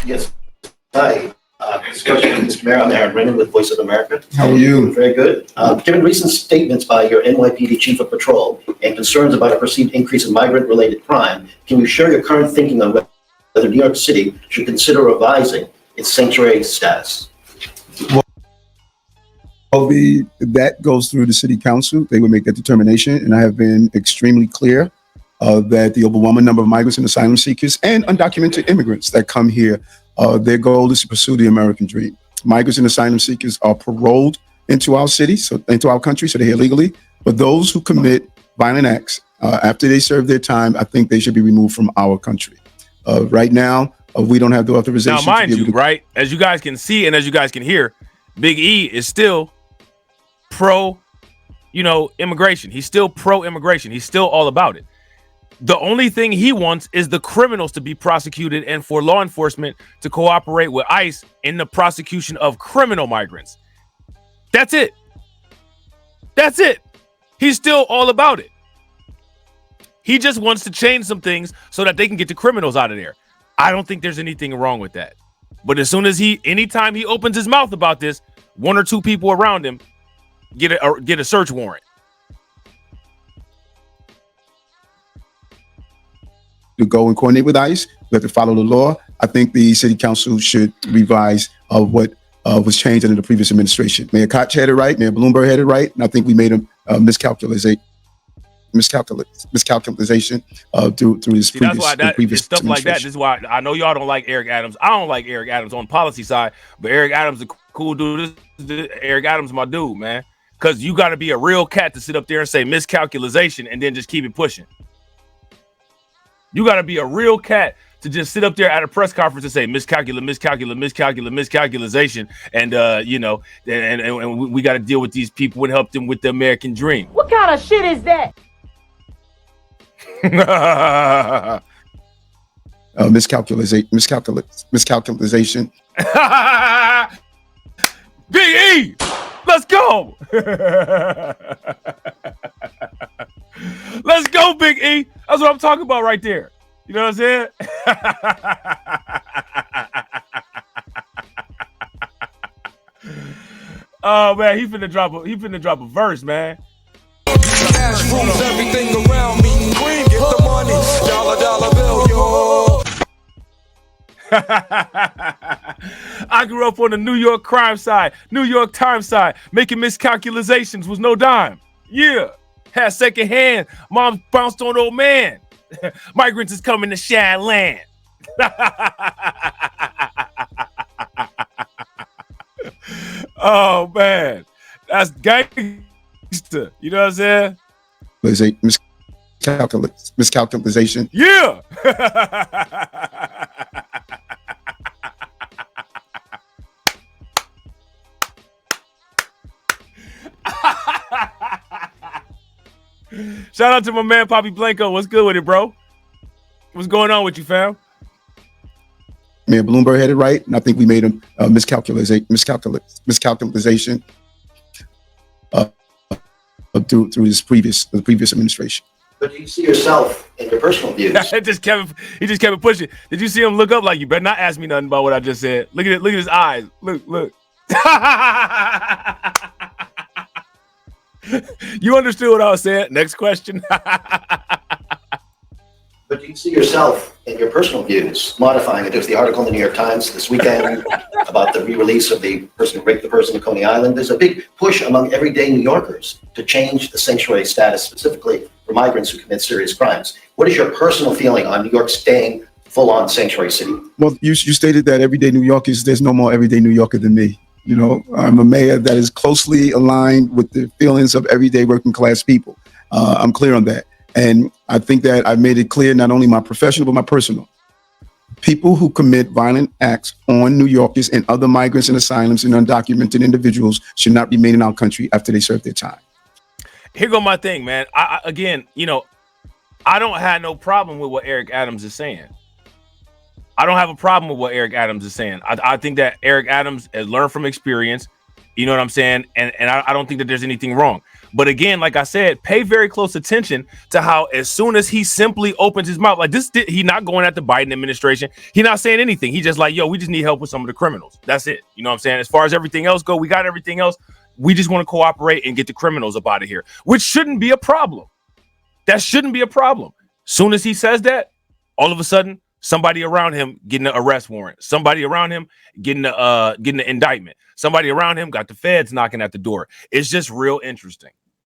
Yes. Hi. Mr. Mayor, I'm Aaron Renner with Voice of America. How are you? Very good. Given recent statements by your NYPD Chief of Patrol and concerns about a perceived increase in migrant-related crime, can you share your current thinking on whether New York City should consider revising its sanctuary status? Well, that goes through the city council. They will make that determination. And I have been extremely clear that the overwhelming number of migrants and asylum seekers and undocumented immigrants that come here, their goal is to pursue the American dream. Migrants and asylum seekers are paroled into our city, into our country, so they're here legally. But those who commit violent acts after they serve their time, I think they should be removed from our country. Right now, we don't have the authorization. Now, mind you, right, as you guys can see and as you guys can hear, Big E is still pro, immigration. He's still pro-immigration. He's still all about it. The only thing he wants is the criminals to be prosecuted and for law enforcement to cooperate with ICE in the prosecution of criminal migrants. That's it. That's it. He's still all about it. He just wants to change some things so that they can get the criminals out of there. I don't think there's anything wrong with that. But as soon as anytime he opens his mouth about this, one or two people around him get a search warrant. To go and coordinate with ICE, we have to follow the law. I think the city council should revise what was changed under the previous administration. Mayor Koch had it right, Mayor Bloomberg had it right, and I think we made a miscalculation through this previous stuff like that. This is why I know y'all don't like Eric Adams. I don't like Eric Adams on the policy side, but Eric Adams is a cool dude. Eric Adams is my dude, man. Because you got to be a real cat to sit up there and say miscalculation and then just keep it pushing. You got to be a real cat to just sit up there at a press conference and say miscalculation, and and we got to deal with these people and help them with the American dream. What kind of shit is that? Miscalculation. Big E, let's go. Let's go, Big E. That's what I'm talking about right there. You know what I'm saying? Oh man, he finna drop a verse, man. Cash rules everything around me. Green, get the money. Dollar bill, yo. I grew up on the New York crime side, New York Times side. Making miscalculations was no dime. Yeah. Had second hand. Mom bounced on old man. Migrants is coming to Shad Land. Oh man, that's gangster. You know what I'm saying? Miscalculation. Yeah. Shout out to my man Poppy Blanco. What's good with it, bro? What's going on with you, fam? Mayor Bloomberg had it right, and I think we made a miscalculation through the previous administration. But do you see yourself in your personal views? he just kept it pushing. Did you see him look up like you better not ask me nothing about what I just said? Look at it. Look at his eyes. Look. You understood what I was saying. Next question. But do you see yourself in your personal views modifying it? There's the article in the New York Times this weekend about the re-release of the person who raped the person in Coney Island. There's a big push among everyday New Yorkers to change the sanctuary status specifically for migrants who commit serious crimes. What is your personal feeling on New York staying full-on sanctuary city? Well, you stated that everyday New Yorkers, there's no more everyday New Yorker than me. You know, I'm a mayor that is closely aligned with the feelings of everyday working class people. I'm clear on that. And I think that I made it clear, not only my professional, but my personal. People who commit violent acts on New Yorkers and other migrants and asylums and undocumented individuals should not remain in our country after they serve their time. Here go my thing, man. I don't have no problem with what Eric Adams is saying. I don't have a problem with what Eric Adams is saying. I think that Eric Adams has learned from experience. You know what I'm saying? And I don't think that there's anything wrong. But again, like I said, pay very close attention to how as soon as he simply opens his mouth, like this, he not going at the Biden administration. He not saying anything. He just like, yo, we just need help with some of the criminals. That's it. You know what I'm saying? As far as everything else go, we got everything else. We just want to cooperate and get the criminals up out of here, which shouldn't be a problem. That shouldn't be a problem. Soon as he says that, all of a sudden, somebody around him getting an arrest warrant. Somebody around him getting the indictment. Somebody around him got the feds knocking at the door. It's just real interesting.